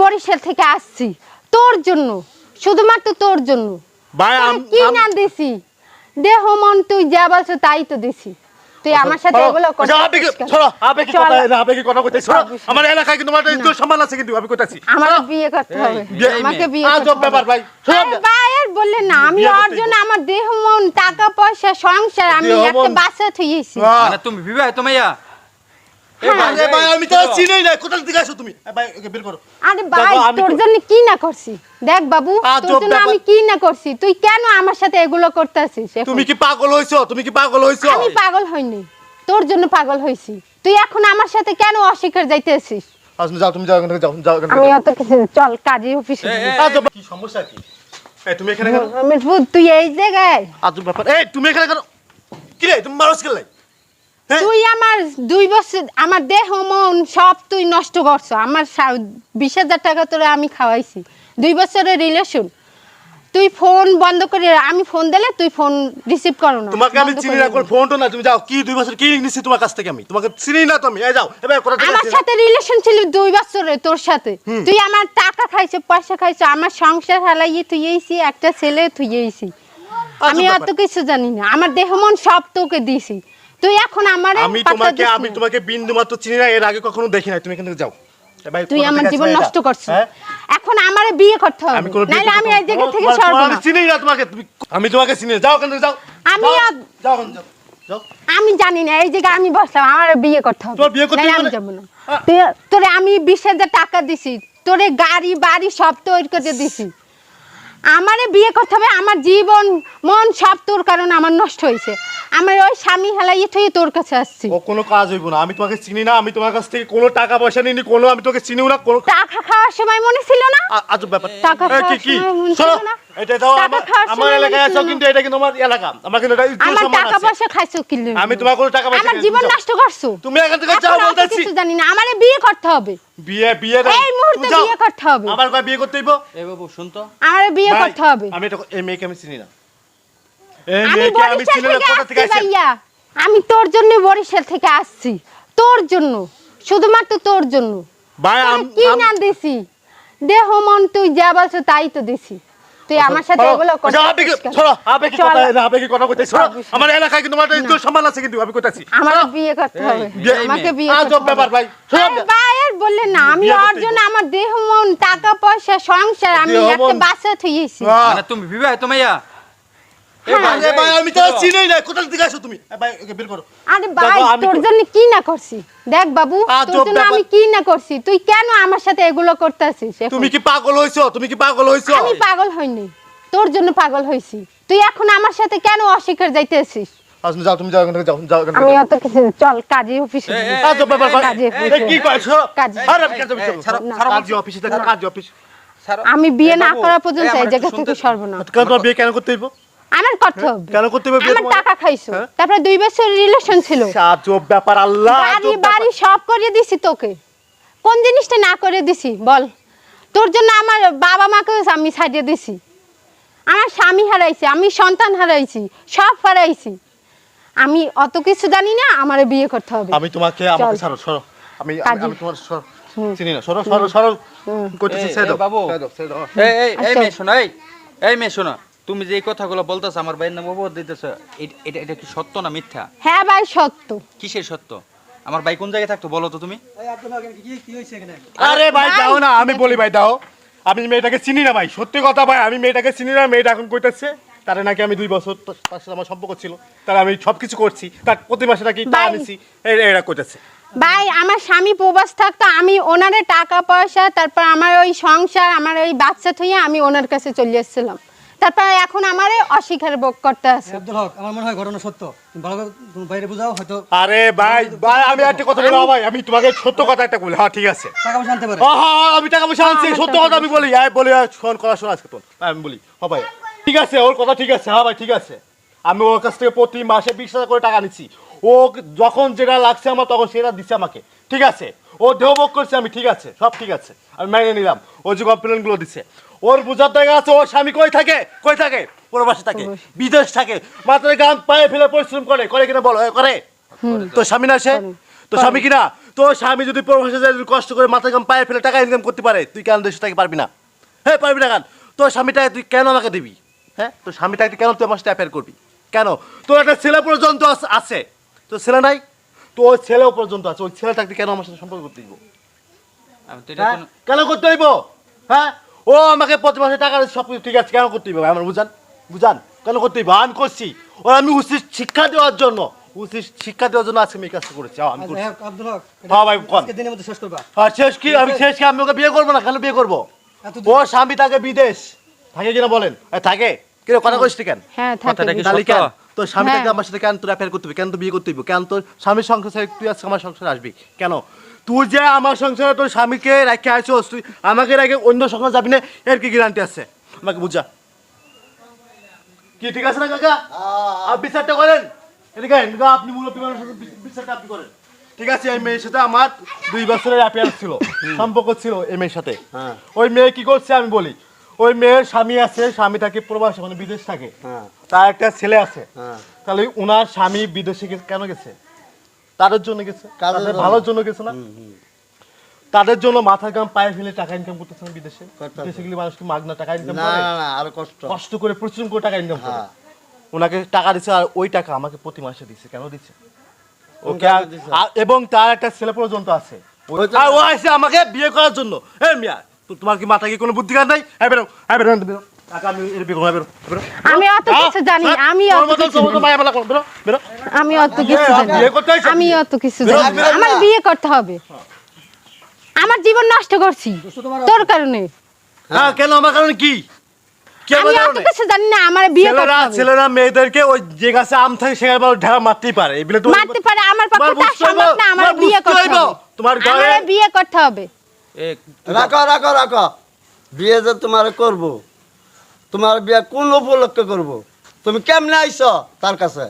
বরিশাল থেকে আসছি তোর জন্য, শুধুমাত্র তোর জন্য। ভাই কি না দিছি, দেহ মন তুই যা বলছো তাই তো দিছি। তুই আমার সাথে এগুলো করছিস। আপনি কি কথা কইতেছ? আমার এলাকায় কিন্তু তোমার সম্মান আছে, কিন্তু আমি কইতাছি আমার বিয়ে করতে হবে, আমাকে বিয়ে করতে হবে। ব্যাপার ভাই, ভাই আর বললেন না, আমি ওর জন্য আমার দেহ মন টাকা পয়সা সংসার আমি একটা বাচ্চা থইয়েছি। মানে তুমি বিবাহিত মাইয়া? আরে ভাই আমি তো চিনি না, কোথা থেকে আসো তুমি? ভাই ওকে বের করো। আরে ভাই তোর জন্য কি না করছি, দেখ বাবু তোর জন্য আমি কি না করছি, তুই কেন আমার সাথে এগুলো করতেছিস? তুমি কি পাগল হইছো? তুমি কি পাগল হইছো? আমি পাগল হইনি, তোর জন্য পাগল হইছি। তুই এখন আমার সাথে কেন অস্বীকার যাইতেছিস? আসলে যাও, তুমি যাও, এখান থেকে যাও, যাও এখান থেকে। আমি অত কিছু, চল কাজী অফিসে। কি সমস্যা কি? এই তুমি এখানে কেন? আমি তুই এই জায়গায় আজব ব্যাপার। এই তুমি এখানে কেন? কি রে তুমি মারছ কেন? তুই আমার 2 বছর আমার দেহ মন সব তুই নষ্ট করছ। আমার 20,000 টাকা তোরে আমি খাওয়াইছি, 2 বছরের রিলেশন। তুই ফোন বন্ধ করে, আমি ফোন দিলে তুই ফোন রিসিভ করো না। তোমাকে আমি চিনি না, কোন ফোনটো না, তুমি যাও। কি 2 বছর কি নিছি তোমার কাছ থেকে? আমি তোমাকে চিনি না, তুমি এই যাও। এবার কথা ঠিক আছে। আমার সাথে রিলেশন ছিল 2 বছরের তোর সাথে। তুই আমার টাকা খাইছো, পয়সা খাইছো, আমার সংসার হালাইয়ে তুই এইছি, একটা ছেলে তুই এইছি। আমি অত কিছু জানি না, আমার দেহ মন সব তোকে দিছি। তুই এখন আমারে আমি তোমাকে বিন্দু মাত্র চিনি না, এর আগে কখনো দেখি নাই। তুমি এখান থেকে যাও। তুই আমার জীবন নষ্ট করছিস। এখন আমারে বিয়ে করতে হবে, নাইলে আমি এই জায়গা থেকে সরব না। আমি চিনি না তোমাকে, আমি তোমাকে চিনি না। যাও এখান থেকে যাও। আমি জানি না, এই জায়গা আমি বসলাম, আমার বিয়ে করতে হবে। তোর বিয়ে করতে হবে? আমি যাব না। তোরে আমি 20,000 টাকা দিছি, তোরে গাড়ি বাড়ি সব তৈরি করে দিছি। আমারে বিয়ে করতে হবে, আমার জীবন মন সব তোর কারণে আমার নষ্ট হয়েছে। আমার ওই স্বামী হালাইয়ে থেকে তোর কাছে আসছি। ও কোনো কাজ হইব না, আমি তোমাকে চিনি না। আমি তোমার কাছ থেকে কোনো টাকা পয়সা নিইনি, কোনো আমি তোকে চিনিও না। কোনো টাকা খাওয়ার সময় মনে ছিল না? আজব ব্যাপার। টাকা খাওয়ার কি সময় মনে ছিল না? এটা দাও। আমার এলাকায় আছো, কিন্তু এটা কিন্তু আমার এলাকা। আমার কিন্তু এটা আমার টাকা পয়সা খাইছো কি? আমি তোমার কোনো টাকা পয়সা আমার জীবন নষ্ট করছো। তুমি এখান থেকে যাও বলতেছি। কিছু জানি না, আমারে বিয়ে করতে হবে। বিয়ে এই মুহূর্তে বিয়ে করতে হবে। আমার কয় বিয়ে করতে হইব? এই বাবু শুন তো, আমারে বিয়ে করতে হবে। আমি এটা এই মেয়েকে আমি চিনি না। আমি চিনি না, কোথা থেকে আসছে? আমি তোর জন্য বরিশাল থেকে আসছি, তোর জন্য, শুধুমাত্র তোর জন্য। ভাই কি না দিছি, দেহ মন তুই যা বলছো তাই তো দিছি। তুই আমার সাথে এগুলো করছিস। আপনি কি কথা কইতেছ? আমার এলাকায় কিন্তু তোমার সম্মান আছে, কিন্তু আমি কইতাছি আমার বিয়ে করতে হবে, আমাকে বিয়ে করতে হবে। আজব ব্যাপার ভাই। ভাই আর বললেন না, আমি ওর জন্য আমার দেহ মন টাকা পয়সা সংসার আমি একটা বাচ্চা থইয়েছি। মানে তুমি বিবাহিত মাইয়া? আরে ভাই আমি তো চিনি না, কোথা থেকে আসো তুমি? ভাই ওকে বের করো। আরে ভাই তোর জন্য কি না করছি, দেখ বাবু তোর জন্য আমি কি না করছি, তুই কেন আমার সাথে এগুলো করতেছিস? তুমি কি পাগল হইছো? তুমি কি পাগল হইছো? আমি পাগল হইনি, তোর জন্য পাগল হইছি। তুই এখন আমার সাথে কেন অস্বীকার যাইতেছিস? আসলে যাও, তুমি যাও এখান থেকে, যাও, যাও এখান থেকে। আমি অত কিছু, চল কাজী অফিসে। আজব ব্যাপার। কি কইছো? কাজী। আরে কাজী অফিসে থেকে, কাজী অফিস। আমি বিয়ে না করা পর্যন্ত এই জায়গা থেকে সরব না। কেন তোমার বিয়ে কেন করতে হইব? আমার করতে হবে। কেন করতে হবে বিয়ে? আমার টাকা খাইছো, তারপরে 2 বছর রিলেশন ছিল। আজব ব্যাপার। আল্লাহ, গাড়ি বাড়ি সব করে দিছি তোকে, কোন জিনিসটা না করে দিছি বল? তোর জন্য আমার বাবা মাকে আমি ছাড়িয়ে দিছি, আমার স্বামী হারাইছি, আমি সন্তান হারাইছি, সব হারাইছি। আমি অত কিছু জানি না, আমারে বিয়ে করতে হবে। আমি তোমাকে, আমাকে ছাড়ো, সরো। আমি তোমার চিনি না, সরো সরো সরো। কইতেছি ছেড়ে দাও বাবু। ছেড়ে দাও। এই মেয়ে শোনো, এই মেয়ে শোনো, তুমি যে কথাগুলো বলতেছো আমার ভাইয়ের নাম অবর দিতেছো, এটা কি সত্য না মিথ্যা? হ্যাঁ ভাই সত্য। কিসের সত্য? আমার ভাই কোন জায়গায় থাকতো বলো তো তুমি? আরে ভাই দাও না, আমি বলি ভাই দাও। আমি মেয়েটাকে চিনি না ভাই, সত্যি কথা ভাই, আমি মেয়েটাকে চিনি না। মেয়েটা এখন কইতেছে তারে নাকি আমি 2 বছর তার সাথে আমার সম্পর্ক ছিল, তার আমি সবকিছু করছি, তার প্রতি মাসে নাকি টাকা নিছি, এরা কইতেছে। ভাই আমার স্বামী প্রবাস থাকতো, আমি ওনারে টাকা পয়সা, তারপর আমার ওই সংসার, আমার ওই বাচ্চা থইয়া আমি ওনার কাছে চলে এসেছিলাম। তারপর এখন আমারে অস্বীকার করতে আছে। আব্দুল হক, আমার মনে হয় ঘটনা সত্য, তুমি ভালো করে বাইরে বুঝাও হয়তো। আরে ভাই ভাই আমি একটা কথা বলি ভাই, আমি তোমাকে সত্য কথা একটা বলি। হ্যাঁ ঠিক আছে, টাকা পয়সা আনতে পারে। হ্যাঁ আমি টাকা পয়সা আনছি, সত্য কথা আমি বলি। বলি শোন করা শোন আজকে তোর আমি বলি। হ্যাঁ ভাই ঠিক আছে, ওর কথা ঠিক আছে। হ্যাঁ ভাই ঠিক আছে, আমি ওর কাছ থেকে প্রতি মাসে 20,000 করে টাকা নিচ্ছি। ও যখন যেটা লাগছে আমার তখন সেটা দিচ্ছে আমাকে, ঠিক আছে। ও দেহভোগ করছে, আমি ঠিক আছে, সব ঠিক আছে, আমি মেনে নিলাম। ও যে কমপ্লেনগুলো দিচ্ছে, ওর বুঝার জায়গা আছে। ওর স্বামী কই থাকে? কই থাকে? প্রবাসে থাকে, বিদেশ থাকে। মাত্র গান পায়ে ফেলে পরিশ্রম করে, করে কিনা বলো? করে। তো স্বামী না সে? তোর স্বামী কিনা, তোর স্বামী যদি প্রবাসে যায়, যদি কষ্ট করে মাথা কাম পায়ে ফেলে টাকা ইনকাম করতে পারে, তুই কেন দেশে থাকতে পারবি না? হ্যাঁ পারবি না কেন? তোর স্বামীটাকে তুই কেন আমাকে দিবি? হ্যাঁ তোর স্বামীটাকে কেন তুই আমার সাথে অ্যাফেয়ার করবি? কেন? তোর একটা ছেলে পর্যন্ত আছে, তোর ছেলে নাই? তোর ছেলেও পর্যন্ত আছে, ওই ছেলেটাকে কেন আমার সাথে সম্পর্ক করতে দিব? আমি তো এটা হ্যাঁ? কোনো- কেন করতে হইব? হ্যাঁ ও আমাকে প্রতি মাসে টাকা দিচ্ছে, সব কিছু ঠিক আছে, কেন করতে হইব? আমার বুঝান বুঝান, কেন করতে হইব? আমি করছি, ও আমি উচিত শিক্ষা দেওয়ার জন্য, উচিত শিক্ষা দেওয়ার জন্য আজকে আমি এই কাজটা করেছি। আমি আচ্ছা, করছি। হ্যাঁ, আব্দুল হক, হ্যাঁ ভাই, কোন? আজকের দিনের মধ্যে শেষ করবা। আর শেষ কি? আমি শেষ কি? আমি ওকে বিয়ে করবো না? কেন বিয়ে করবো? এতদিন- ও স্বামী থাকে বিদেশ, থাকে কিনা বলেন? থাকে কিনা? কথা কইস কেন? হ্যাঁ কথাটা থাকে কি তাহলে সত্য? কেন তোর স্বামীটাকে হ্যাঁ। আমার সাথে কেন তোর অ্যাফেয়ার করতে হবে? কেন তোর বিয়ে করতে হইব? কেন তোর স্বামীর সংসার ছেড়ে তুই আজকে আমার সংসারে আসবি কেন? তুই যে আমার সংসারে তোর স্বামীকে রেখে আসছিস, তুই আমাকে রেখে অন্য সংসার যাবি না, এর কি গ্যারান্টি আছে? আমাকে বুঝা। কি ঠিক আছে না কাকা? আপনি বিচারটা করেন, এদিকে আইন। কাকা, আপনি মুরব্বী মানুষের সাথে বিচারটা আপনি করেন। ঠিক আছে, এই মেয়ের সাথে আমার 2 বছরের অ্যাফেয়ার ছিল, সম্পর্ক ছিল এই মেয়ের সাথে। ওই মেয়ে কি করছে আমি বলি। ওই মেয়ের স্বামী আছে, স্বামী থাকে প্রবাসে, মানে বিদেশ থাকে, তার একটা ছেলে আছে। তাহলে উনার স্বামী বিদেশে কেন গেছে? তাদের জন্য গেছে, তাদের ভালোর জন্য গেছে না? তাদের জন্য মাথার গাম পায়ে ফেলে টাকা ইনকাম করতেছে না বিদেশে। বিদেশে গেলে মানুষ কি মাগনা টাকা ইনকাম করে? আরো কষ্ট। কষ্ট করে প্রচুর করে টাকা ইনকাম করে। ওনাকে টাকা দিচ্ছে, আর ওই টাকা আমাকে প্রতি মাসে দিচ্ছে। কেন দিচ্ছে? ওকে এবং তার একটা ছেলে পর্যন্ত আছে, আর ও আসছে আমাকে বিয়ে করার জন্য। এই মিয়া, তোমার কি মাথায় কি কোনো বুদ্ধি জ্ঞান নাই? এই বেরো, এই বেরো, বেরো। টাকা আমি এর বিয়ে করবো, বেরো, বেরো। আমি অত কিছু জানি, আমি তোর অত মতো কিছু তোর মতো মায়া বেলা করো, বেরো, বেরো। আমি অত কিছু জানি বিয়ে করতে হয়েছে? আমি অত কিছু জানি না। আমার বিয়ে করতে হবে, আমার জীবন নষ্ট করছি তোর কারণে। হ্যাঁ কেন? আমার কারণে কি? কি আমার আমি অত কারণে? কিছু জানি না, আমার বিয়ে করতে ছেলেরা হবে। ছেলেরা মেয়েদেরকে ওই যে গাছে আম থাকে সেখানে ঢেলা মারতেই পারে, এগুলো তো মারতে পারে, আমার পক্ষে তোমার তা বুঝতে সম্ভব হইব, না। আমার তোমার বিয়ে বুঝতে করতে হইব। হবে, তোমার ঘরে আমার বিয়ে করতে হবে। এ, রাখো রাখো রাখো, বিয়ে যে তোমার করব, তোমার বিয়ে কোন উপলক্ষে করব? তুমি কেমনে আইছো তার কাছে?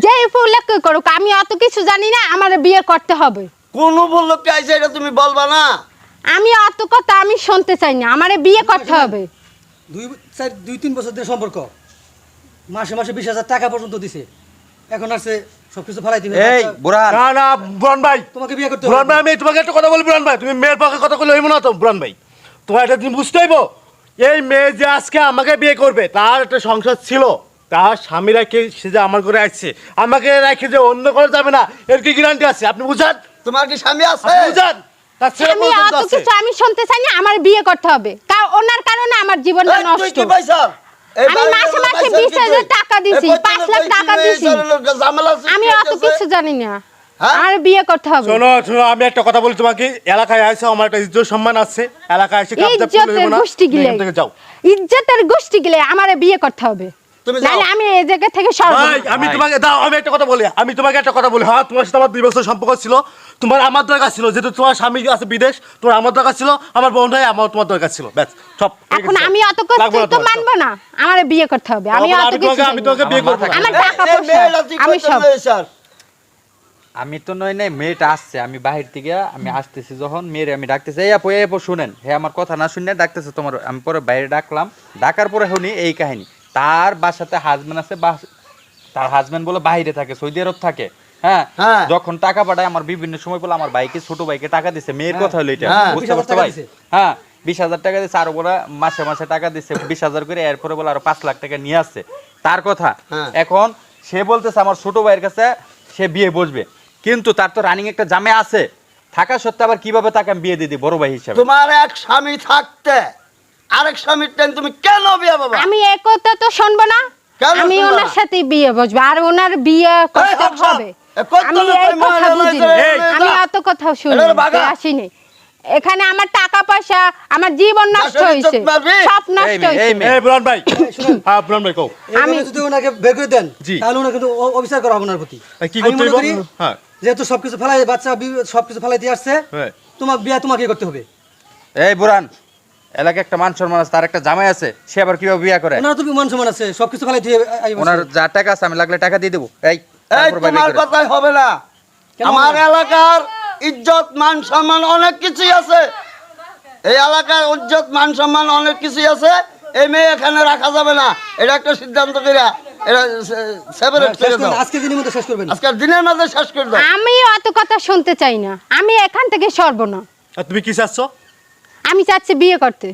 যে উপলক্ষে করুক, আমি অত কিছু জানি না, আমার বিয়ে করতে হবে। কোন উপলক্ষে আইছো এটা তুমি বলবা না? আমি অত কথা আমি শুনতে চাই না, আমার বিয়ে করতে হবে। 2-3 বছর ধরে সম্পর্ক, মাসে মাসে 20,000 টাকা পর্যন্ত দিছে, এখন আসছে সবকিছু ফালাই দিবে। এই বুড়ান, না না বুরান ভাই, তোমাকে বিয়ে করতে বুরান হবে। ভাই, আমি তোমাকে একটা কথা বলি বুরান ভাই, তুমি মেয়ের পক্ষে কথা বলে হইব না তো বুরান ভাই। তোমার এটা তুমি বুঝতে হইব, এই মেয়ে যে আজকে আমাকে বিয়ে করবে, তার একটা সংসার ছিল, তার স্বামী রেখে সে যে আমার ঘরে আসছে, আমাকে রেখে যে অন্য ঘরে যাবে না, এর কি গ্যারান্টি আছে? আপনি বুঝান, তোমার কি স্বামী আছে? আপনি বুঝান। তার ছেলে আমি পর্যন্ত অত আছে। কিছু আমি শুনতে চাই না, আমার বিয়ে করতে হবে। কারণ ওনার কারণে আমার জীবনটা এই, তুই নষ্ট। কি পাইছো? এই আমি বাড়ির মাসে লোক মাসে পাইছো 20,000 কি তুই? টাকা দিছি, এই পর্যন্ত 5 লাখ টাকা কইছিলি, এই দিছি। ছেলের লোক ঝামেলা সৃষ্টি আমি অত করতেছে। কিছু জানি না, হ্যাঁ? আমার বিয়ে করতে হবে। শোনো শোনো, আমি একটা কথা বলি তোমাকে, এলাকায় আসে আমার একটা ইজ্জত সম্মান আছে, এলাকায় এসে কাপটা তুলে ইজ্জতের দেবো না, গোষ্ঠী তুমি গিলে, এখান থেকে যাও। ইজ্জতের গোষ্ঠী গিলে আমার বিয়ে করতে হবে, তুমি যাও। নাহলে আমি এই জায়গা থেকে সরব ভাই না। আমি ভাই। তোমাকে দাও, আমি একটা কথা বলি, আমি তোমাকে একটা কথা বলি। হ্যাঁ তোমার সাথে আমার 2 বছর সম্পর্ক ছিল, তোমার আমার দরকার ছিল, যেহেতু তোমার স্বামী আছে বিদেশ, তোমার আমার দরকার ছিল, আমার বোন ভাই আমার তোমার দরকার ছিল, ব্যাস সব হয়ে এখন গেছে। আমি অত লাগবে কষ্ট না তো তোমার, মানবো না, আমার বিয়ে করতে হবে। আমি তখন অত আমি কিছু তোমাকে- জানি আমি না। তোমাকে বিয়ে আমার করবো না। মাথা আমার এই, টাকা এই মেয়েটা পয়সা তুই আমি কইতে সব। লইছাস? আমি তো নই নাই, মেয়েটা আসছে, আমি বাহির থেকে আমি আসতেছি যখন মেয়েরে আমি ডাকতেছি, এই আপু শুনেন, হে আমার কথা না শুনে ডাকতেছে তোমার। আমি পরে বাইরে ডাকলাম, ডাকার পরে শুনি এই কাহিনী। তার বাসাতে হাজবেন্ড আছে, তার হাজবেন্ড বলে বাইরে থাকে, সৌদি আরব থাকে। হ্যাঁ, হ্যাঁ। যখন টাকা পাঠায় আমার বিভিন্ন সময় বলে আমার ভাইকে, ছোট ভাইকে টাকা দিছে, মেয়ের কথা হলো এটা, হ্যাঁ। বুঝতে 20,000 পারছো টাকা ভাই? দিছে। হ্যাঁ 20,000 টাকা দিচ্ছে, আর ওরা মাসে মাসে টাকা দিচ্ছে 20,000 করে, এরপরে বলে আরো 5 লাখ টাকা নিয়ে আসছে তার কথা। হ্যাঁ। এখন সে বলতেছে আমার ছোট ভাইয়ের কাছে সে বিয়ে বসবে, কিন্তু তার তো রানিং একটা জামে আছে, থাকা সত্ত্বেও আবার কিভাবে তাকে আমি বিয়ে দিয়ে দিই বড় ভাই হিসাবে? তোমার এক স্বামী থাকতে আরেক স্বামীর টাইম তুমি কেন বিয়ে বাবা? আমি এই কথা তো শুনবো না, কেন আমি শুনবা ওনার না? সাথে বিয়ে বসবো, আর ওনার বিয়ে করতে হক সাহেব, হবে। এ কত আমি লোক এই ওই মহিলা কথা বুঝি না, লইছে, এই আমি যা। অত কথা শুনি এটারে বাগা। আসিনি। এখানে আমার টাকা পয়সা, আমার জীবন নষ্ট বাসার হয়েছে, ইজ্জত মারবি? সব নষ্ট এই মেয়ে, এই হয়েছে। মেয়ে। এই বুরান ভাই, হ্যাঁ বুরান ভাই কও। আমি যদি ওনাকে বের করে দেন, জি। তাহলে ওনাকে কিন্তু অবিচার করা হবে ওনার প্রতি। কি আমি করতে মনে হইব? করি, হ্যাঁ যেহেতু সবকিছু ফেলাই, বাচ্চা সবকিছু ফেলাই দিয়ে আসছে, হ্যাঁ। তোমার বিয়ে তোমাকে করতে হবে। এই বুড়ান, এলাকায় একটা মান সম্মান আছে, তার একটা জামাই আছে, সে আবার কিভাবে বিয়ে করে? ওনার তো মান সম্মান আছে, সবকিছু ফেলাই দিয়ে ওনার যা টাকা আছে আমি লাগলে টাকা দিয়ে দেবো। এই এই তারপর ভাই তোমার বিয়ে করে। কথাই হবে না। কেন আমার হবে না? এলাকার ইজ্জত মান সম্মান অনেক কিছুই আছে, এই এলাকার ইজ্জত মান সম্মান অনেক কিছুই আছে। এই মেয়ে এখানে রাখা যাবে না, এটা একটা সিদ্ধান্ত করিয়া এটা সেপারেট শেষ করে করবেন, দাও আজকে দিনের মধ্যে শেষ করবেন। আজকের দিনের মধ্যে শেষ করে দাও আমি অত কথা শুনতে চাই না, আমি এখান থেকে সরব না। আর তুমি কি চাচ্ছ? আমি চাচ্ছি বিয়ে করতে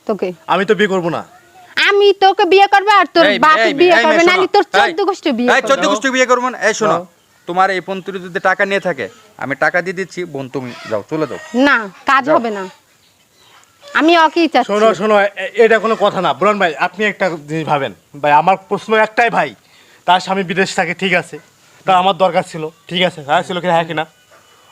তোকে। আমি তো বিয়ে করবো না। আমি তোকে বিয়ে করবে আর তোর এই, বাপ এই, বিয়ে এই, করবে, শোনো। নালি তোর এই, 14 গোষ্ঠী বিয়ে এই করবে। 14 গোষ্ঠী বিয়ে করবো না। এই শোনো, যাও। তোমার এই পন্তরে যদি টাকা নিয়ে থাকে আমি টাকা দিয়ে দিচ্ছি, বোন তুমি যাও, চলে যাও। না, কাজ হবে না, আমি ওকেই চাচ্ছি। শোনো শোনো, এটা কোনো কথা না বুরান ভাই। আপনি একটা জিনিস ভাবেন ভাই, আমার প্রশ্ন একটাই ভাই, তার স্বামী বিদেশ থাকে ঠিক আছে, তার আমার দরকার ছিল ঠিক আছে, হ্যাঁ ছিল কিনা, হ্যাঁ কিনা,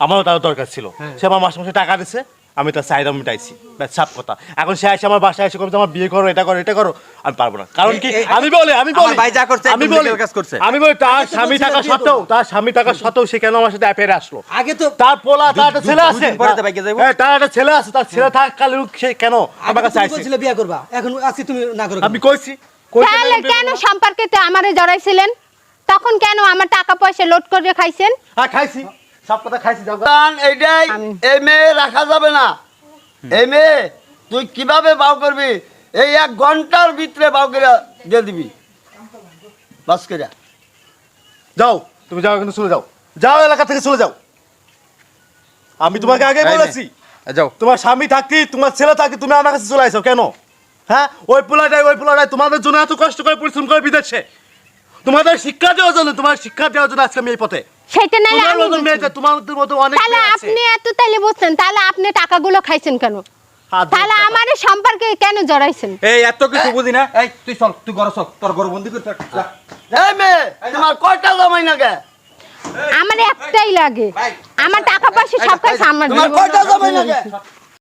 আমারও তার দরকার ছিল। সে আমার মাসে মাসে টাকা দিছে, আমি তার চাহিদা মিটাইছি, ব্যাস সাপ কথা। এখন সে আসে আমার বাসায় এসে করবে আমার বিয়ে করো, এটা করো, এটা করো, আমি পারবো না। কারণ কি আমি বলি আমার ভাই যা করছে আমি একদম বলি legal কাজ করছে। আমি বলি তার আগে তো স্বামী বলছিলাম থাকা বিয়ে সত্ত্বেও, করবো। তার স্বামী থাকা সত্ত্বেও সে কেন আমার সাথে অ্যাফেয়ারে আসলো? আগে তো তার পোলা, তার একটা ছেলে আছে, দুদিন পরে তো বাইকে যাইবো। হ্যাঁ, তার একটা ছেলে আছে, তার ছেলে থাকাকালীন সে কেন আমার কাছে তুমি আইছে? বলছিলে বিয়ে করবা, এখন আজকে তুমি না করো আমি কইছি কইছি না, তাহলে আমি কেন বেরোবো না। সম্পর্কেতে আমারে জড়াইছিলেন? তখন কেন আমার টাকা পয়সা লোড করে খাইছেন? হ্যাঁ খাইছি, সব কথা খাইছি, যাও। কারণ এইটাই আমি- এই মেয়ে রাখা যাবে না। এই মেয়ে তুই কিভাবে বাউ করবি? এই 1 ঘন্টার ভিতরে বাউ করে দিয়ে দিবি, বাস করে। যাও, তুমি যাও, কিন্তু চলে যাও, যাও, এলাকা থেকে চলে যাও। আমি তোমাকে আগে এই নে, বলেছি, যাও। তোমার স্বামী থাকতি, তোমার ছেলে থাকতি, তুমি আমার কাছে চলে আইছো কেন? হ্যাঁ, ওই পোলাটাই তোমাদের জন্য এত কষ্ট করে পরিশ্রম করে বিদেশে, তোমাদের শিক্ষা দেওয়ার জন্য, তোমার শিক্ষা দেওয়ার জন্য আজকে আমি এই পথে। সেটা নাইলে তোমার আমি মতো বুঝি। মেয়েটা, তোমাদের মতো অনেক তাহলে মেয়ে আছে। আপনি এত তাইলে বুঝছেন, তাহলে আপনি টাকাগুলো খাইছেন কেন? হাত তাহলে ধরে আমার সম্পর্কে কেন জড়াইছেন? এই এত কিছু বুঝি না। এই তুই চল, তুই ঘরে চল, তোর ঘর বন্দি করে থাক, যা। এই মেয়ে তোমার কয়টা জামাই না গে? আমার একটাই লাগে, আমার টাকা পয়সা সব খাইছে আমার তোমার জীবন। কয়টা জামাই না গে?